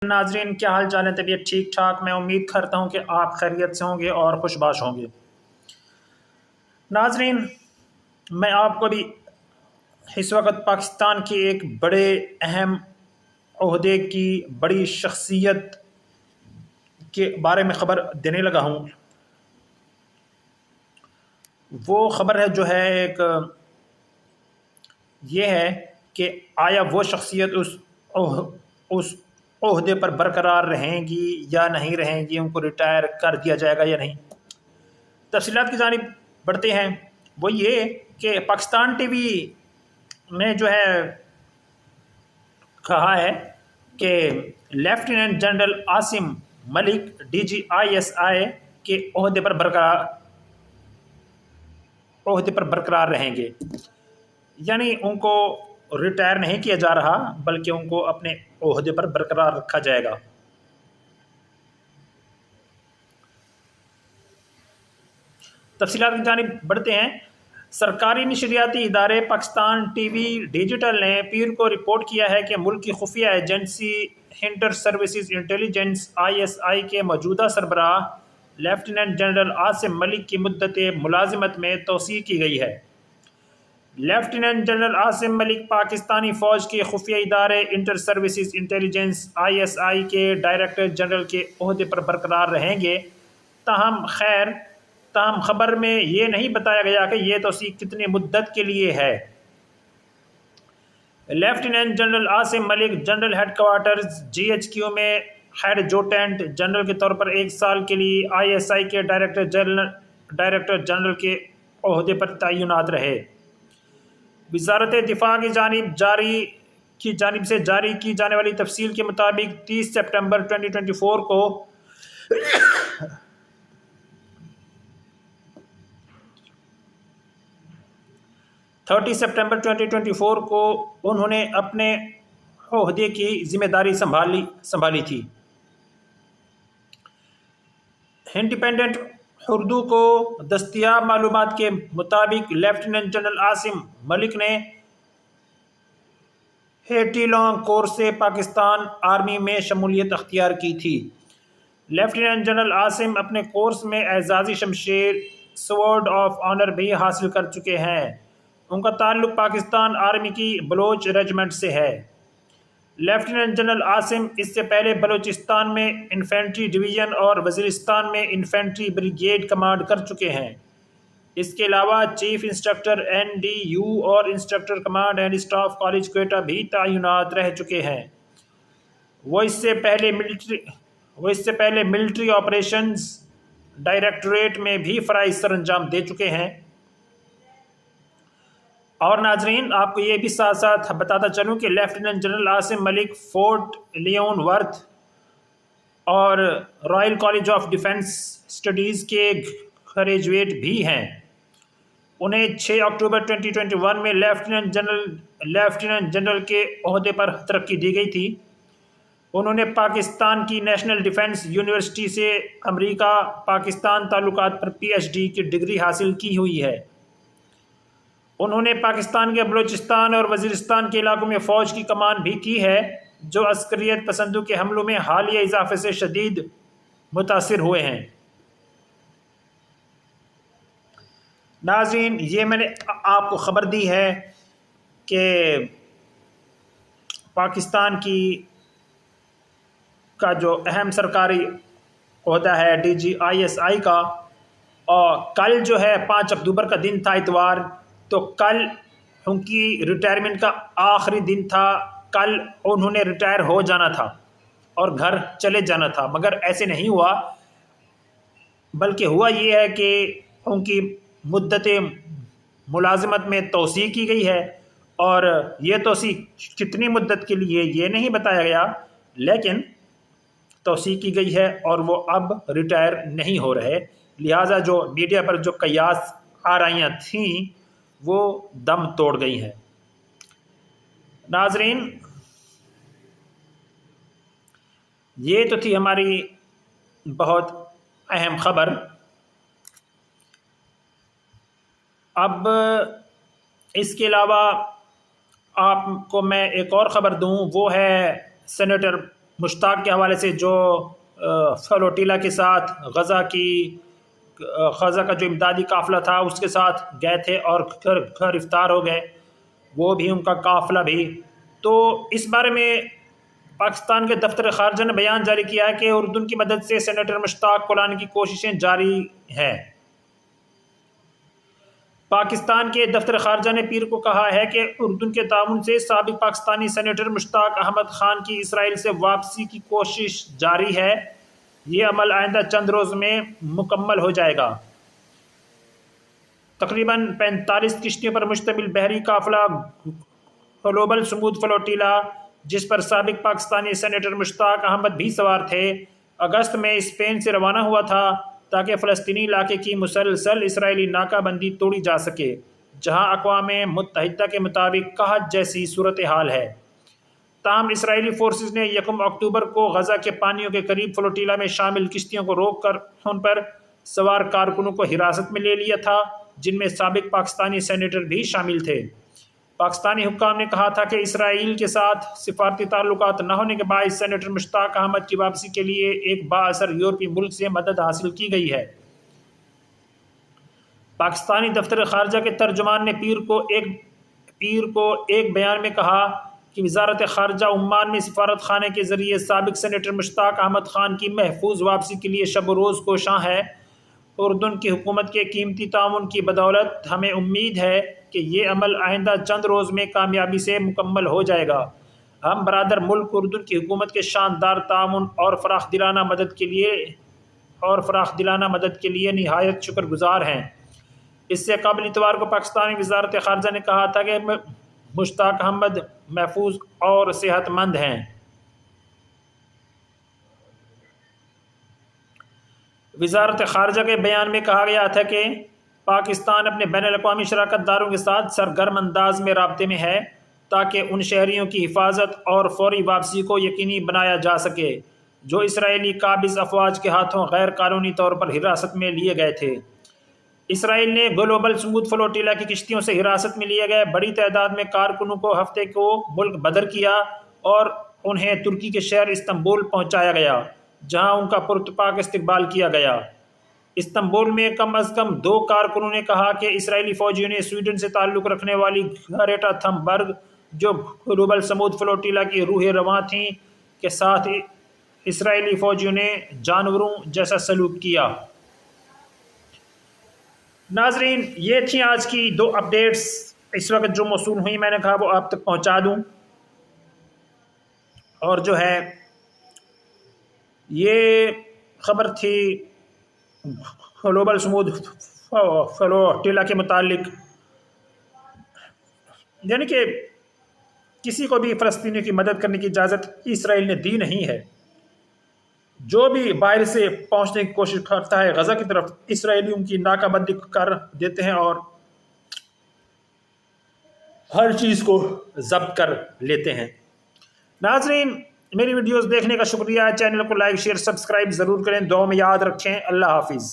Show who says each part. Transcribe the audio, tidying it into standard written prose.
Speaker 1: ناظرین کیا حال چال ہے؟ طبیعت ٹھیک ٹھاک؟ میں امید کرتا ہوں کہ آپ خیریت سے ہوں گے اور خوش باش ہوں گے۔ ناظرین، میں آپ کو بھی اس وقت پاکستان کے ایک بڑے اہم عہدے کی بڑی شخصیت کے بارے میں خبر دینے لگا ہوں۔ وہ خبر ہے جو ہے ایک یہ ہے کہ آیا وہ شخصیت اس عہدے پر برقرار رہیں گی یا نہیں رہیں گی، ان کو ریٹائر کر دیا جائے گا یا نہیں۔ تفصیلات کی جانب بڑھتے ہیں۔ وہ یہ کہ پاکستان ٹی وی نے جو ہے کہا ہے کہ لیفٹیننٹ جنرل عاصم ملک DGISI کے عہدے پر برقرار رہیں گے، یعنی ان کو ریٹائر نہیں کیا جا رہا بلکہ ان کو اپنے عہدے پر برقرار رکھا جائے گا۔ تفصیلات کی جانب بڑھتے ہیں۔ سرکاری نشریاتی ادارے پاکستان ٹی وی ڈیجیٹل نے پیر کو رپورٹ کیا ہے کہ ملک کی خفیہ agency inter services intelligence ISI کے موجودہ سربراہ لیفٹیننٹ جنرل عاصم ملک کی مدت ملازمت میں توسیع کی گئی ہے۔ لیفٹیننٹ جنرل عاصم ملک پاکستانی فوج کے خفیہ ادارے انٹر سروسز انٹیلیجنس ISI کے ڈائریکٹر جنرل کے عہدے پر برقرار رہیں گے۔ تاہم خبر میں یہ نہیں بتایا گیا کہ یہ توسیع کتنی مدت کے لیے ہے۔ لیفٹیننٹ جنرل عاصم ملک جنرل ہیڈ کوارٹرز GHQ میں ہیڈ ایڈجوٹنٹ جنرل کے طور پر 1 سال کے لیے ISI کے ڈائریکٹر جنرل کے عہدے پر تعینات رہے۔ وزارت دفاع کی جانب سے جاری کی جانے والی تفصیل کے مطابق 30 سپٹمبر 2024 کو انہوں نے اپنے عہدے کی ذمہ داری سنبھالی تھی۔ انڈیپینڈنٹ اردو کو دستیاب معلومات کے مطابق لیفٹیننٹ جنرل عاصم ملک نے ہیٹی لانگ کورس سے پاکستان آرمی میں شمولیت اختیار کی تھی۔ لیفٹیننٹ جنرل عاصم اپنے کورس میں اعزازی شمشیر سوارڈ آف آنر بھی حاصل کر چکے ہیں۔ ان کا تعلق پاکستان آرمی کی بلوچ ریجمنٹ سے ہے۔ لیفٹیننٹ جنرل عاصم اس سے پہلے بلوچستان میں انفینٹری ڈویژن اور وزیرستان میں انفینٹری بریگیڈ کمانڈ کر چکے ہیں۔ اس کے علاوہ چیف انسٹرکٹر NDU اور instructor command and staff college Quetta بھی تعینات رہ چکے ہیں۔ وہ اس سے پہلے ملٹری آپریشنز ڈائریکٹوریٹ میں بھی فرائض سر انجام دے چکے ہیں۔ اور ناظرین، آپ کو یہ بھی ساتھ ساتھ بتاتا چلوں کہ لیفٹیننٹ جنرل عاصم ملک فورٹ لیون ورتھ اور Royal college of defence studies کے گریجویٹ بھی ہیں۔ انہیں 6 اکتوبر 2021 میں لیفٹیننٹ جنرل کے عہدے پر ترقی دی گئی تھی۔ انہوں نے پاکستان کی نیشنل ڈیفنس یونیورسٹی سے امریکہ پاکستان تعلقات پر PhD کی ڈگری حاصل کی ہوئی ہے۔ انہوں نے پاکستان کے بلوچستان اور وزیرستان کے علاقوں میں فوج کی کمان بھی کی ہے، جو عسکریت پسندوں کے حملوں میں حالیہ اضافے سے شدید متاثر ہوئے ہیں۔ ناظرین، یہ میں نے آپ کو خبر دی ہے کہ پاکستان کا جو اہم سرکاری عہدہ ہے DGISI کا، اور کل جو ہے 5 اکتوبر کا دن تھا، اتوار، تو کل ان کی ریٹائرمنٹ کا آخری دن تھا۔ کل انہوں نے ریٹائر ہو جانا تھا اور گھر چلے جانا تھا، مگر ایسے نہیں ہوا، بلکہ ہوا یہ ہے کہ ان کی مدت ملازمت میں توسیع کی گئی ہے، اور یہ توسیع کتنی مدت کے لیے یہ نہیں بتایا گیا، لیکن توسیع کی گئی ہے اور وہ اب ریٹائر نہیں ہو رہے۔ لہٰذا جو میڈیا پر جو قیاس آرائیاں تھیں وہ دم توڑ گئی ہیں۔ ناظرین، یہ تو تھی ہماری بہت اہم خبر۔ اب اس کے علاوہ آپ کو میں ایک اور خبر دوں، وہ ہے سینیٹر مشتاق کے حوالے سے جو فلوٹیلا کے ساتھ غزہ کا جو امدادی قافلہ تھا اس کے ساتھ گئے تھے اور گرفتار ہو گئے، وہ بھی ان کا قافلہ بھی۔ تو اس بارے میں پاکستان کے دفتر خارجہ نے بیان جاری کیا ہے کہ اردن کی مدد سے سینیٹر مشتاق کو لانے کی کوششیں جاری ہیں۔ پاکستان کے دفتر خارجہ نے پیر کو کہا ہے کہ اردن کے تعاون سے سابق پاکستانی سینیٹر مشتاق احمد خان کی اسرائیل سے واپسی کی کوشش جاری ہے، یہ عمل آئندہ چند روز میں مکمل ہو جائے گا۔ تقریباً 45 کشتیوں پر مشتمل بحری قافلہ گلوبل سمود فلوٹیلا، جس پر سابق پاکستانی سینیٹر مشتاق احمد بھی سوار تھے، اگست میں اسپین سے روانہ ہوا تھا تاکہ فلسطینی علاقے کی مسلسل اسرائیلی ناکہ بندی توڑی جا سکے، جہاں اقوام متحدہ کے مطابق قحط جیسی صورتحال ہے۔ تاہم اسرائیلی فورسز نے 1 اکتوبر کو غزہ کے پانیوں کے قریب فلوٹیلا میں شامل کشتیوں کو روک کر ان پر سوار کارکنوں کو حراست میں لے لیا تھا، جن میں سابق پاکستانی سینیٹر بھی شامل تھے۔ پاکستانی حکام نے کہا تھا کہ اسرائیل کے ساتھ سفارتی تعلقات نہ ہونے کے باعث سینیٹر مشتاق احمد کی واپسی کے لیے ایک بااثر یورپی ملک سے مدد حاصل کی گئی ہے۔ پاکستانی دفتر خارجہ کے ترجمان نے پیر کو ایک بیان میں کہا کہ وزارت خارجہ عمان میں سفارت خانے کے ذریعے سابق سینیٹر مشتاق احمد خان کی محفوظ واپسی کے لیے شب و روز کوشاں ہے۔ اردن کی حکومت کے قیمتی تعاون کی بدولت ہمیں امید ہے کہ یہ عمل آئندہ چند روز میں کامیابی سے مکمل ہو جائے گا۔ ہم برادر ملک اردن کی حکومت کے شاندار تعاون اور فراخ دلانہ مدد کے لیے نہایت شکر گزار ہیں۔ اس سے قبل اتوار کو پاکستانی وزارت خارجہ نے کہا تھا کہ مشتاق احمد محفوظ اور صحت مند ہیں۔ وزارت خارجہ کے بیان میں کہا گیا تھا کہ پاکستان اپنے بین الاقوامی شراکت داروں کے ساتھ سرگرم انداز میں رابطے میں ہے تاکہ ان شہریوں کی حفاظت اور فوری واپسی کو یقینی بنایا جا سکے جو اسرائیلی قابض افواج کے ہاتھوں غیر قانونی طور پر حراست میں لیے گئے تھے۔ اسرائیل نے گلوبل سمود فلوٹیلا کی کشتیوں سے حراست میں لیے گئے بڑی تعداد میں کارکنوں کو ہفتے کو ملک بدر کیا اور انہیں ترکی کے شہر استنبول پہنچایا گیا، جہاں ان کا پرتپاک استقبال کیا گیا۔ استنبول میں کم از کم 2 کارکنوں نے کہا کہ اسرائیلی فوجیوں نے سویڈن سے تعلق رکھنے والی گریٹا تھمبرگ، جو گلوبل سمود فلوٹیلا کی روح رواں تھیں، کے ساتھ اسرائیلی فوجیوں نے جانوروں جیسا سلوک کیا۔ ناظرین، یہ تھیں آج کی 2 اپڈیٹس اس وقت جو موصول ہوئی، میں نے کہا وہ آپ تک پہنچا دوں۔ اور جو ہے یہ خبر تھی گلوبل سمود فلوٹیلا کے متعلق، یعنی کہ کسی کو بھی فلسطینیوں کی مدد کرنے کی اجازت اسرائیل نے دی نہیں ہے۔ جو بھی باہر سے پہنچنے کی کوشش کرتا ہے غزہ کی طرف، اسرائیلی ان کی ناکہ بندی کر دیتے ہیں اور ہر چیز کو ضبط کر لیتے ہیں۔ ناظرین، میری ویڈیوز دیکھنے کا شکریہ، چینل کو لائک شیئر سبسکرائب ضرور کریں، دعاؤں میں یاد رکھیں۔ اللہ حافظ۔